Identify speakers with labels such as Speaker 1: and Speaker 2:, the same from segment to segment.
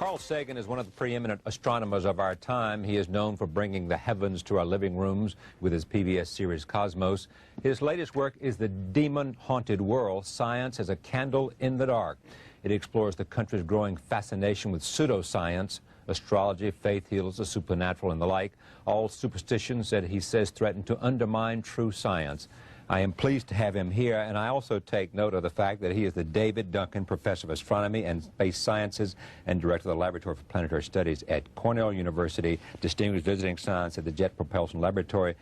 Speaker 1: Carl Sagan is one of the preeminent astronomers of our time. He is known for bringing the heavens to our living rooms with his PBS series Cosmos. His latest work is The Demon-Haunted World, Science as a Candle in the Dark. It explores the country's growing fascination with pseudoscience, astrology, faith heals, the supernatural, and the like, all superstitions that he says threaten to undermine true science. I am pleased to have him here, and I also take note of the fact that he is the David Duncan Professor of Astronomy and Space Sciences and Director of the Laboratory for Planetary Studies at Cornell University, Distinguished Visiting Science at the Jet Propulsion Laboratory,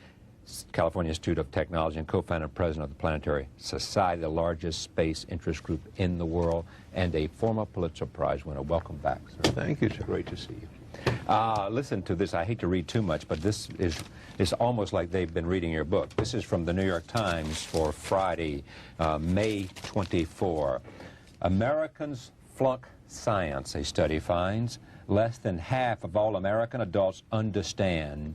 Speaker 1: California Institute of Technology, and co-founder and president of the Planetary Society, the largest space interest group in the world, and a former Pulitzer Prize winner. Welcome back, sir.
Speaker 2: Thank you, sir.
Speaker 1: Great to see you. Listen to this. I hate to read too much, but this is almost like they've been reading your book. This is from the New York Times for Friday, May 24. Americans flunk science, a study finds. Less than half of all American adults understand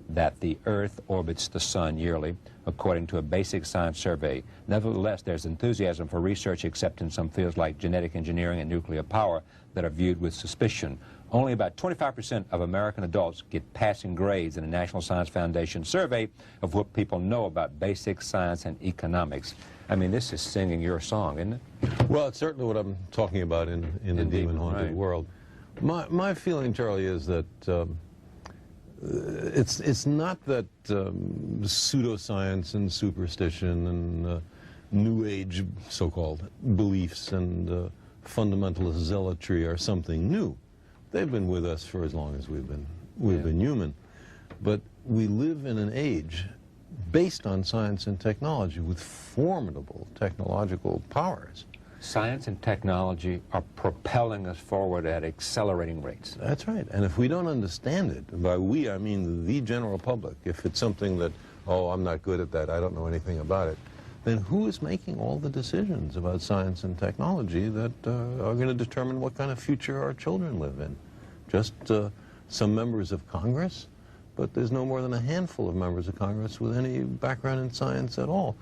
Speaker 1: that the Earth orbits the sun yearly, according to a basic science survey. Nevertheless, there's enthusiasm for research, except in some fields like genetic engineering and nuclear power that are viewed with suspicion. Only about 25% of American adults get passing grades in a National Science Foundation survey of what people know about basic science and economics. I mean, this is singing your song, isn't it?
Speaker 2: Well, it's certainly what I'm talking about in the Demon-Haunted World. My feeling, Charlie, is that it's not that pseudoscience and superstition and New Age so-called beliefs and fundamentalist zealotry are something new. They've been with us for as long as we've been human. But we live in an age based on science and technology with formidable technological powers.
Speaker 1: Science and technology are propelling us forward at accelerating rates.
Speaker 2: That's right. And if we don't understand it, by we I mean the general public, if it's something that, oh, I'm not good at that, I don't know anything about it, then who is making all the decisions about science and technology that are going to determine what kind of future our children live in? Just some members of Congress? But there's no more than a handful of members of Congress with any background in science at all.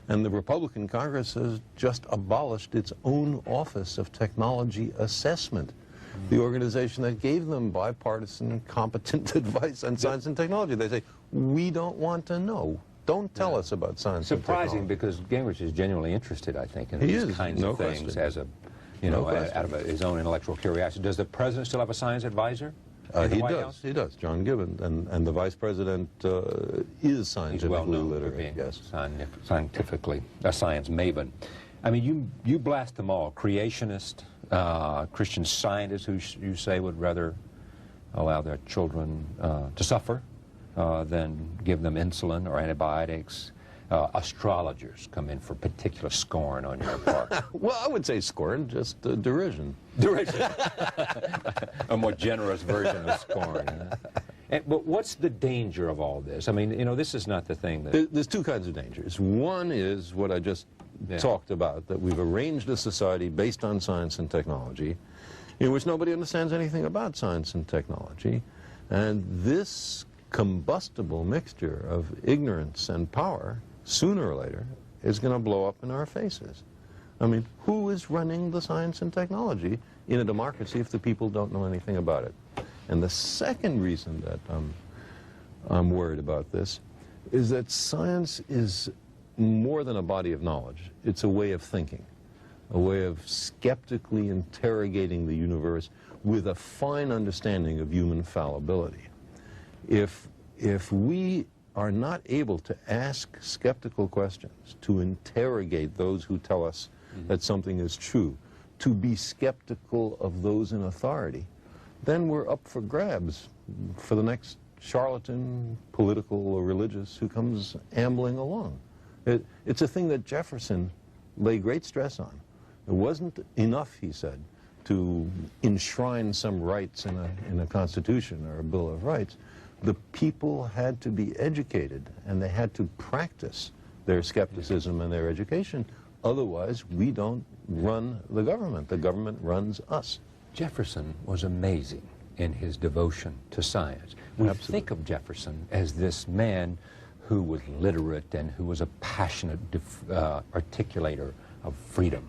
Speaker 2: And the Republican Congress has just abolished its own Office of Technology Assessment, the organization that gave them bipartisan, competent advice on science and technology. They say, we don't want to know. Don't tell us about science and technology.
Speaker 1: Surprising, because Gingrich is genuinely interested, I think, in these kinds of things as a, you know, out of his own intellectual curiosity. Does the president still have a science advisor?
Speaker 2: He does, John Gibbons, and the vice president is scientifically literate.
Speaker 1: Yes, scientifically, a science maven. I mean, you blast them all. Creationist, Christian scientists who you say would rather allow their children to suffer than give them insulin or antibiotics. Astrologers come in for particular scorn on your part.
Speaker 2: Well, I would say scorn, just derision.
Speaker 1: Derision. A more generous version of scorn. But what's the danger of all this? I mean, you know, this is not the thing that...
Speaker 2: There's two kinds of dangers. One is what I just talked about, that we've arranged a society based on science and technology, in which nobody understands anything about science and technology, and this combustible mixture of ignorance and power, sooner or later, is going to blow up in our faces. I mean, who is running the science and technology in a democracy if the people don't know anything about it? And the second reason that I'm worried about this is that science is more than a body of knowledge. It's a way of thinking, a way of skeptically interrogating the universe with a fine understanding of human fallibility. If we are not able to ask skeptical questions, to interrogate those who tell us that something is true, to be skeptical of those in authority, then we're up for grabs for the next charlatan, political or religious, who comes ambling along. It's a thing that Jefferson laid great stress on. It wasn't enough, he said, to enshrine some rights in a constitution or a Bill of Rights. The people had to be educated, and they had to practice their skepticism and their education. Otherwise, we don't run the government. The government runs us.
Speaker 1: Jefferson was amazing in his devotion to science. We think of Jefferson as this man who was literate and who was a passionate articulator of freedom.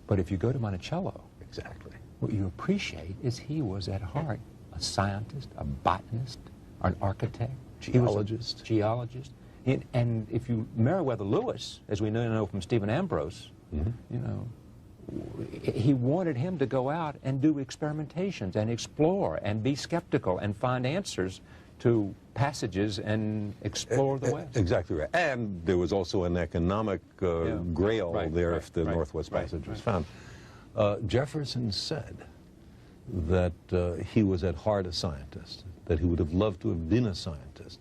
Speaker 1: But if you go to Monticello,
Speaker 2: exactly,
Speaker 1: what you appreciate is he was at heart a scientist, a botanist, an architect,
Speaker 2: geologist.
Speaker 1: And if you, Meriwether Lewis, as we know from Stephen Ambrose, you know, he wanted him to go out and do experimentations and explore and be skeptical and find answers to passages and explore the West.
Speaker 2: Exactly right. And there was also an economic grail there if the Northwest Passage was found. Jefferson said that he was at heart a scientist, that he would have loved to have been a scientist.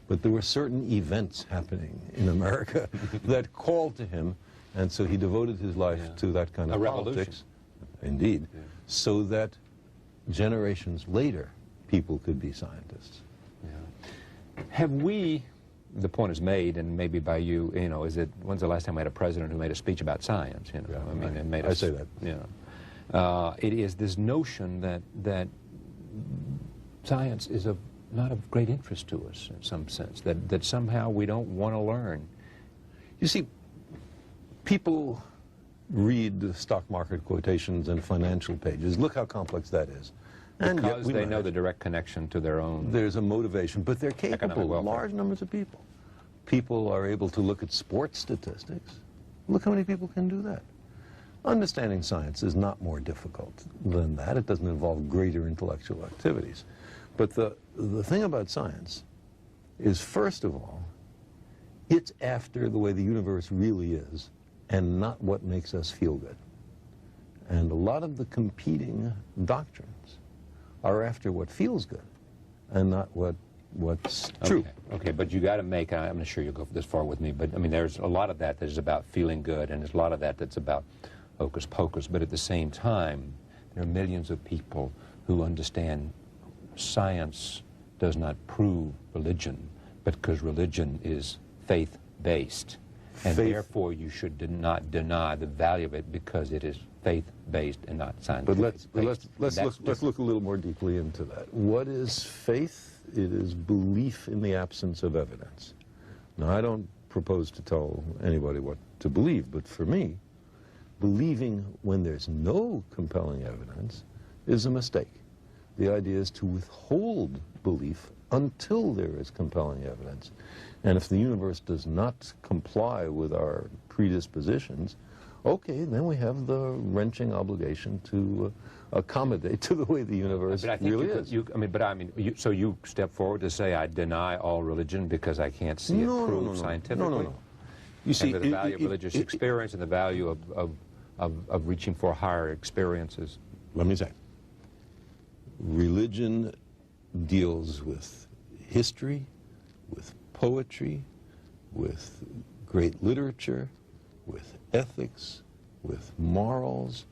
Speaker 2: But there were certain events happening in America that called to him, and so he devoted his life to that kind of politics. Indeed. Yeah. So that generations later, people could be scientists.
Speaker 1: Yeah. Have we, the point is made, and maybe by you, you know, is it, when's the last time we had a president who made a speech about science? You know,
Speaker 2: yeah,
Speaker 1: I mean,
Speaker 2: right.
Speaker 1: it made
Speaker 2: I say that.
Speaker 1: You know, it is this notion that science is not of great interest to us in some sense, that somehow we don't want to learn.
Speaker 2: You see, people read the stock market quotations and financial pages. Look how complex that is.
Speaker 1: And because they know the direct connection to their own.
Speaker 2: There's a motivation, but they're capable. Large numbers of people. People are able to look at sports statistics. Look how many people can do that. Understanding science is not more difficult than that. It doesn't involve greater intellectual activities. But the thing about science is, first of all, it's after the way the universe really is, and not what makes us feel good. And a lot of the competing doctrines are after what feels good, and not what's true.
Speaker 1: Okay, but you got to make, I'm not sure you'll go this far with me, but I mean, there's a lot of that is about feeling good, and there's a lot of that that's about hocus pocus, but at the same time, there are millions of people who understand science does not prove religion, but because religion is faith-based, and therefore you should not deny the value of it because it is faith-based and not scientific.
Speaker 2: But let's look a little more deeply into that. What is faith? It is belief in the absence of evidence. Now, I don't propose to tell anybody what to believe, but for me, believing when there's no compelling evidence is a mistake. The idea is to withhold belief until there is compelling evidence. And if the universe does not comply with our predispositions, okay, then we have the wrenching obligation to accommodate to the way the universe really is.
Speaker 1: So you step forward to say, I deny all religion because I can't see it proved scientifically?
Speaker 2: No. You see,
Speaker 1: the value of religious experience and the value of reaching for higher experiences.
Speaker 2: Let me say, religion deals with history, with poetry, with great literature, with ethics, with morals,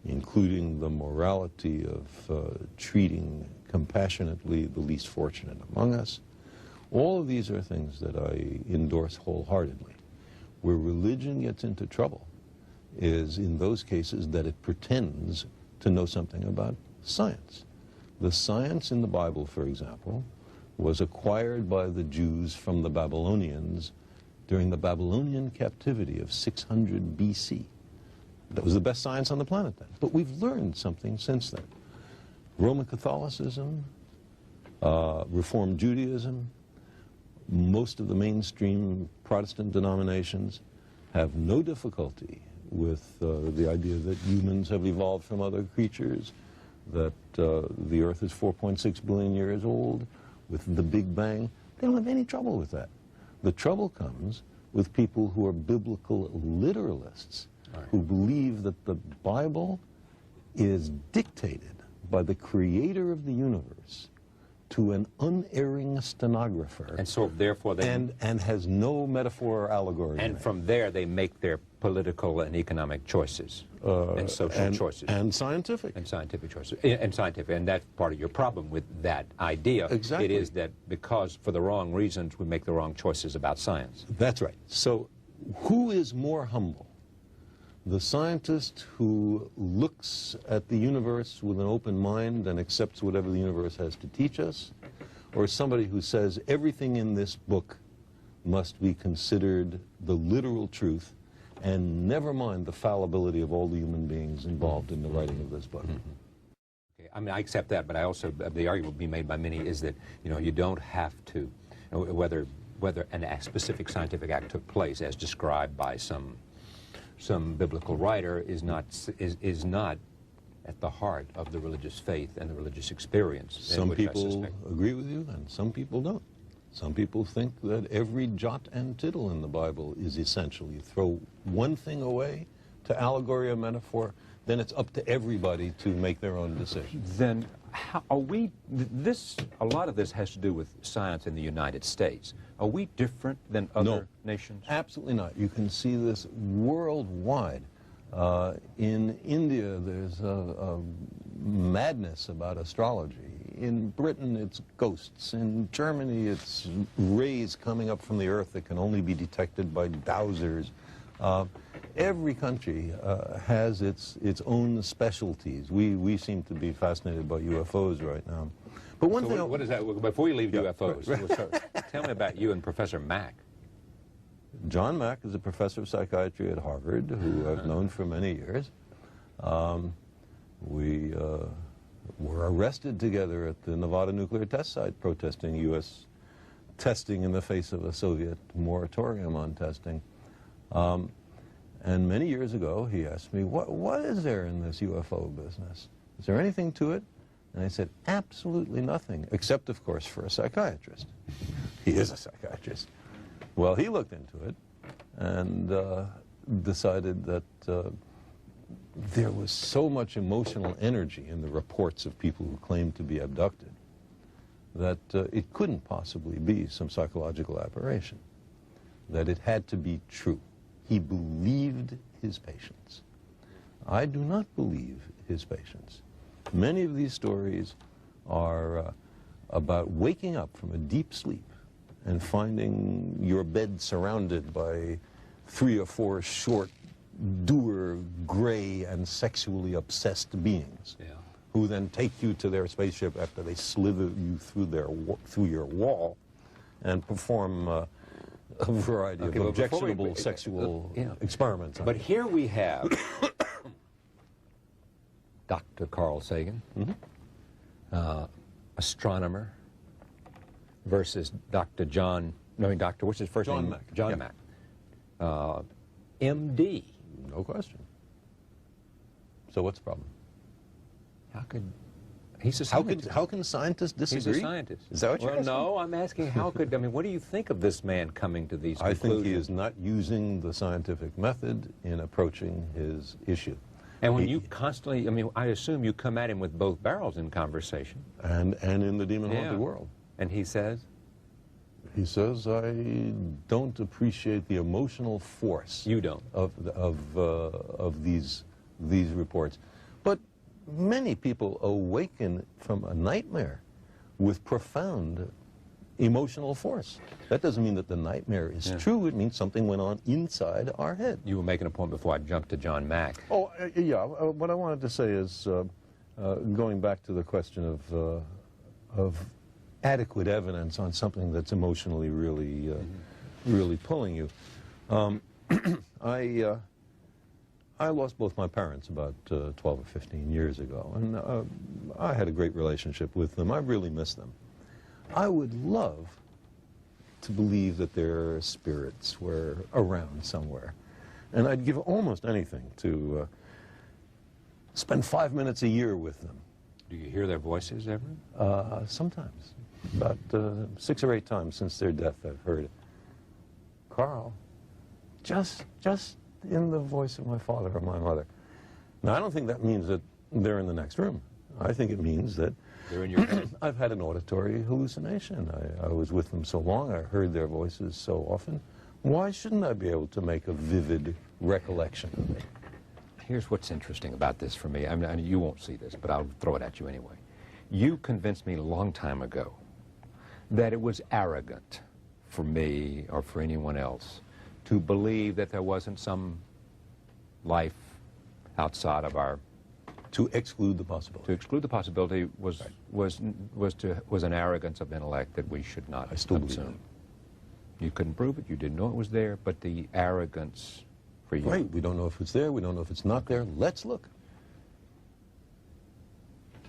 Speaker 2: including the morality of treating compassionately the least fortunate among us. All of these are things that I endorse wholeheartedly. Where religion gets into trouble is in those cases that it pretends to know something about science. The science in the Bible, for example, was acquired by the Jews from the Babylonians during the Babylonian captivity of 600 BC. That was the best science on the planet then. But we've learned something since then. Roman Catholicism, Reformed Judaism, most of the mainstream Protestant denominations have no difficulty with the idea that humans have evolved from other creatures, that the Earth is 4.6 billion years old, with the Big Bang. They don't have any trouble with that. The trouble comes with people who are biblical literalists, who believe that the Bible is dictated by the creator of the universe to an unerring stenographer.
Speaker 1: And so therefore they...
Speaker 2: And has no metaphor or allegory.
Speaker 1: And from there they make their political and economic choices. And social choices.
Speaker 2: And scientific.
Speaker 1: And scientific choices. And scientific. And that's part of your problem with that idea.
Speaker 2: Exactly.
Speaker 1: It is that because for the wrong reasons we make the wrong choices about science.
Speaker 2: That's right. So who is more humble? The scientist who looks at the universe with an open mind and accepts whatever the universe has to teach us, or somebody who says everything in this book must be considered the literal truth, and never mind the fallibility of all the human beings involved in the writing of this book.
Speaker 1: Okay, I mean, I accept that, but I also, the argument will be made by many is that, you know, you don't have to, whether a specific scientific act took place as described by some biblical writer is not at the heart of the religious faith and the religious experience.
Speaker 2: Some people agree with you and some people don't. Some people think that every jot and tittle in the Bible is essential. You throw one thing away to allegory or metaphor, then it's up to everybody to make their own decision.
Speaker 1: Then how are we, a lot of this has to do with science in the United States. Are we different than other nations?
Speaker 2: Absolutely not. You can see this worldwide. In India, there's a madness about astrology. In Britain, it's ghosts. In Germany, it's rays coming up from the earth that can only be detected by dowsers. Every country has its own specialties. We seem to be fascinated by UFOs right now. But one thing...
Speaker 1: What is that? Before you leave UFOs, tell me about you and Professor Mack.
Speaker 2: John Mack is a professor of psychiatry at Harvard, who I've known for many years. We were arrested together at the Nevada nuclear test site protesting U.S. testing in the face of a Soviet moratorium on testing. And many years ago, he asked me, what is there in this UFO business? Is there anything to it? And I said, absolutely nothing, except, of course, for a psychiatrist. He is a psychiatrist. Well, he looked into it and decided that there was so much emotional energy in the reports of people who claimed to be abducted that it couldn't possibly be some psychological aberration, that it had to be true. He believed his patients. I do not believe his patients. Many of these stories are about waking up from a deep sleep and finding your bed surrounded by 3 or 4 short, dour, gray, and sexually obsessed beings, who then take you to their spaceship after they slither you through your wall and perform a variety of objectionable sexual experiments.
Speaker 1: But here we have Dr. Carl Sagan, astronomer, versus Dr. what's his first name?
Speaker 2: Mack.
Speaker 1: John Mack. MD.
Speaker 2: No question. So what's the problem?
Speaker 1: He's a scientist.
Speaker 2: How can scientists disagree?
Speaker 1: He's a scientist.
Speaker 2: Is that what you're asking?
Speaker 1: No, I'm asking what do you think of this man coming to these conclusions?
Speaker 2: I think he is not using the scientific method in approaching his issue.
Speaker 1: And when you constantly, I assume you come at him with both barrels in conversation.
Speaker 2: And in the demon-haunted world.
Speaker 1: And he says?
Speaker 2: He says, I don't appreciate the emotional force.
Speaker 1: You don't?
Speaker 2: Of these reports. But many people awaken from a nightmare with profound emotional force. That doesn't mean that the nightmare is true. It means something went on inside our head.
Speaker 1: You were making a point before I jumped to John Mack.
Speaker 2: Oh, yeah. What I wanted to say is, going back to the question of adequate evidence on something that's emotionally really pulling you. I lost both my parents about 12 or 15 years ago, and I had a great relationship with them. I really miss them. I would love to believe that their spirits were around somewhere, and I'd give almost anything to spend 5 minutes a year with them.
Speaker 1: Do you hear their voices ever?
Speaker 2: Sometimes. About 6 or 8 times since their death I've heard it. Carl, just in the voice of my father or my mother. Now, I don't think that means that they're in the next room. I think it means that
Speaker 1: they're in your head.
Speaker 2: I've had an auditory hallucination. I was with them so long, I heard their voices so often. Why shouldn't I be able to make a vivid recollection of it?
Speaker 1: Here's what's interesting about this for me. You won't see this, but I'll throw it at you anyway. You convinced me a long time ago that it was arrogant for me or for anyone else to believe that there wasn't some life outside of our...
Speaker 2: To exclude the possibility.
Speaker 1: To exclude the possibility was an arrogance of intellect that we should not
Speaker 2: I still believe it.
Speaker 1: You couldn't prove it, you didn't know it was there, but the arrogance for you.
Speaker 2: Right. We don't know if it's there. We don't know if it's not there. Let's look.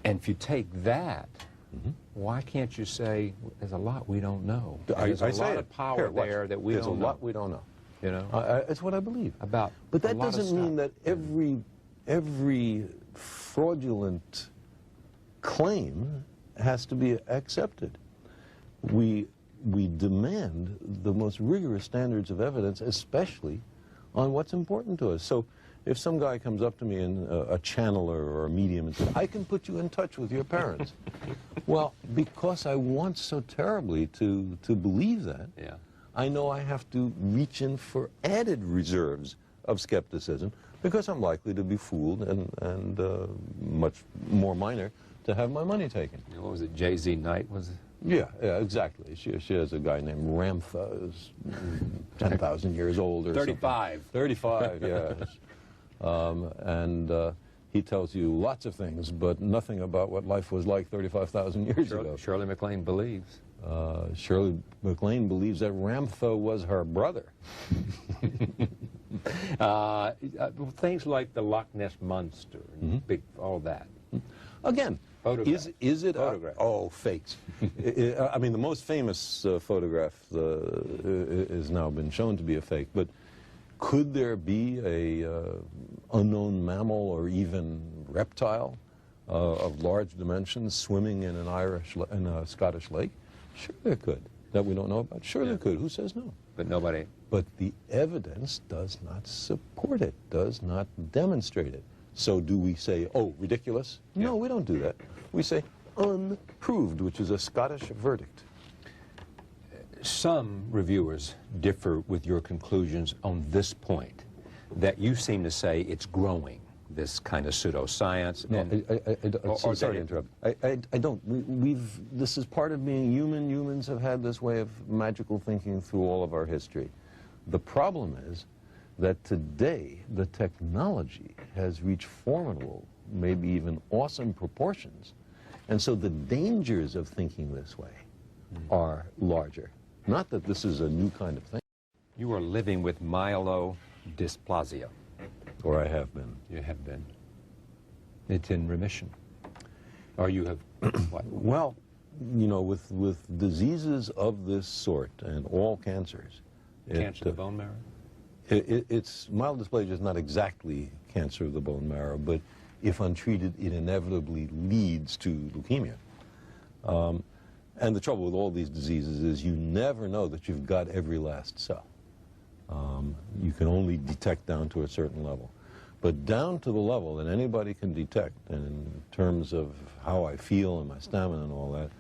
Speaker 1: And if you take that, why can't you say there's a lot we don't know? There's a lot of power there that we don't know.
Speaker 2: There's a lot we don't know.
Speaker 1: You know?
Speaker 2: It's what I believe.
Speaker 1: But
Speaker 2: that doesn't mean that every fraudulent claim has to be accepted. We demand the most rigorous standards of evidence, especially on what's important to us. So if some guy comes up to me, and a channeler or a medium, and says, I can put you in touch with your parents. Well, because I want so terribly to believe that, I know I have to reach in for added reserves of skepticism, because I'm likely to be fooled and much more minor to have my money taken.
Speaker 1: What was it, J.Z. Knight? Was it?
Speaker 2: Yeah, exactly. She has a guy named Ramtha, who's 10,000 years old or
Speaker 1: 35.
Speaker 2: Something. 35, yeah. He tells you lots of things, but nothing about what life was like 35,000 years ago.
Speaker 1: Shirley MacLaine believes.
Speaker 2: Shirley MacLaine believes that Ramtha was her brother.
Speaker 1: Things like the Loch Ness Monster, and all that.
Speaker 2: Again, is it
Speaker 1: photograph?
Speaker 2: Fakes. I mean, the most famous photograph has now been shown to be a fake, but could there be a unknown mammal or even reptile of large dimensions swimming in a Scottish lake? Sure there could. That we don't know about? Sure there could. Who says no?
Speaker 1: But nobody.
Speaker 2: But the evidence does not support it, does not demonstrate it. So do we say, oh, ridiculous? No, we don't do that. We say unproved, which is a Scottish verdict.
Speaker 1: Some reviewers differ with your conclusions on this point, that you seem to say it's growing, this kind of pseudoscience.
Speaker 2: No, sorry to interrupt. I don't. This is part of being human. Humans have had this way of magical thinking through all of our history. The problem is that today the technology has reached formidable, maybe even awesome proportions, and so the dangers of thinking this way are larger. Not that this is a new kind of thing.
Speaker 1: You are living with myelodysplasia.
Speaker 2: Or I have been.
Speaker 1: You have been. It's in remission. Or you have what?
Speaker 2: Well, you know, with diseases of this sort, and all cancers.
Speaker 1: Cancer of the bone marrow?
Speaker 2: It's myelodysplasia is not exactly cancer of the bone marrow, but if untreated, it inevitably leads to leukemia. And the trouble with all these diseases is you never know that you've got every last cell. You can only detect down to a certain level. But down to the level that anybody can detect, and in terms of how I feel and my stamina and all that,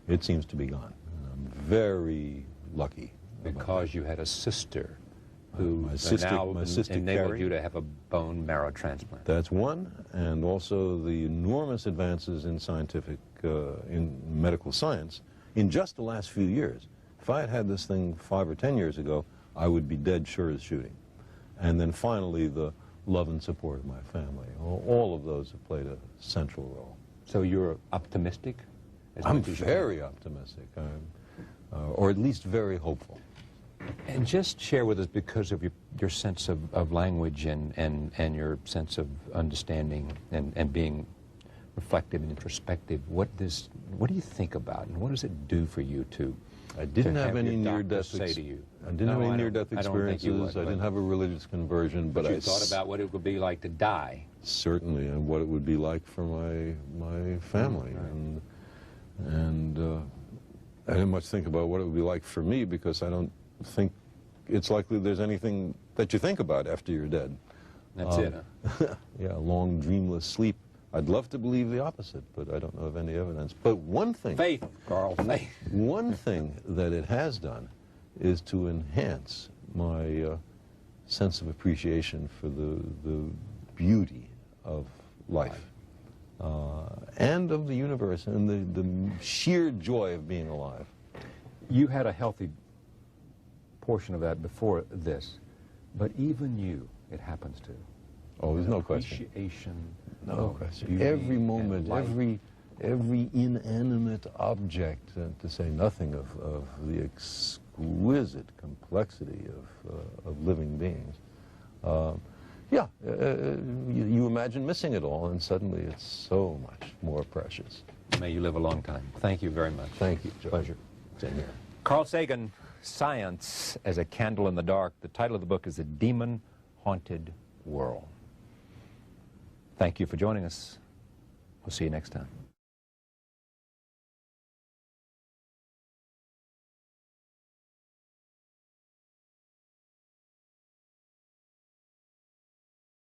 Speaker 2: it seems to be gone. And I'm very lucky.
Speaker 1: Because you had a sister who
Speaker 2: now
Speaker 1: enabled you to have a bone marrow transplant.
Speaker 2: That's one, and also the enormous advances in in medical science in just the last few years. If I had had this thing 5 or 10 years ago, I would be dead sure as shooting. And then finally, the love and support of my family. All of those have played a central role.
Speaker 1: So you're optimistic?
Speaker 2: I'm very optimistic, or at least very hopeful.
Speaker 1: And just share with us, because of your sense of language and your sense of understanding and being reflective and introspective, what do you think about, and what does it do for you to
Speaker 2: I didn't have any near-death
Speaker 1: experiences.
Speaker 2: I didn't have any near-death experiences. I didn't have a religious conversion, but
Speaker 1: you thought about what it would be like to die.
Speaker 2: Certainly, and what it would be like for my family, and I didn't much think about what it would be like for me, because I don't think it's likely there's anything that you think about after you're dead.
Speaker 1: That's it. Huh?
Speaker 2: Yeah, long dreamless sleep. I'd love to believe the opposite, but I don't know of any evidence. But one thing...
Speaker 1: Faith, Carl, faith.
Speaker 2: One thing that it has done is to enhance my sense of appreciation for the beauty of life and of the universe and the sheer joy of being alive.
Speaker 1: You had a healthy portion of that before this, but even you, it happens to.
Speaker 2: Oh, there's no question.
Speaker 1: Appreciation.
Speaker 2: No question. Every moment, every inanimate object, to say nothing of the exquisite complexity of living beings, You imagine missing it all, and suddenly it's so much more precious.
Speaker 1: May you live a long time. Thank you very much.
Speaker 2: Thank you, Joe.
Speaker 1: Pleasure.
Speaker 2: Same here.
Speaker 1: Carl Sagan, Science as a Candle in the Dark. The title of the book is The Demon-Haunted World. Thank you for joining us. We'll see you next time.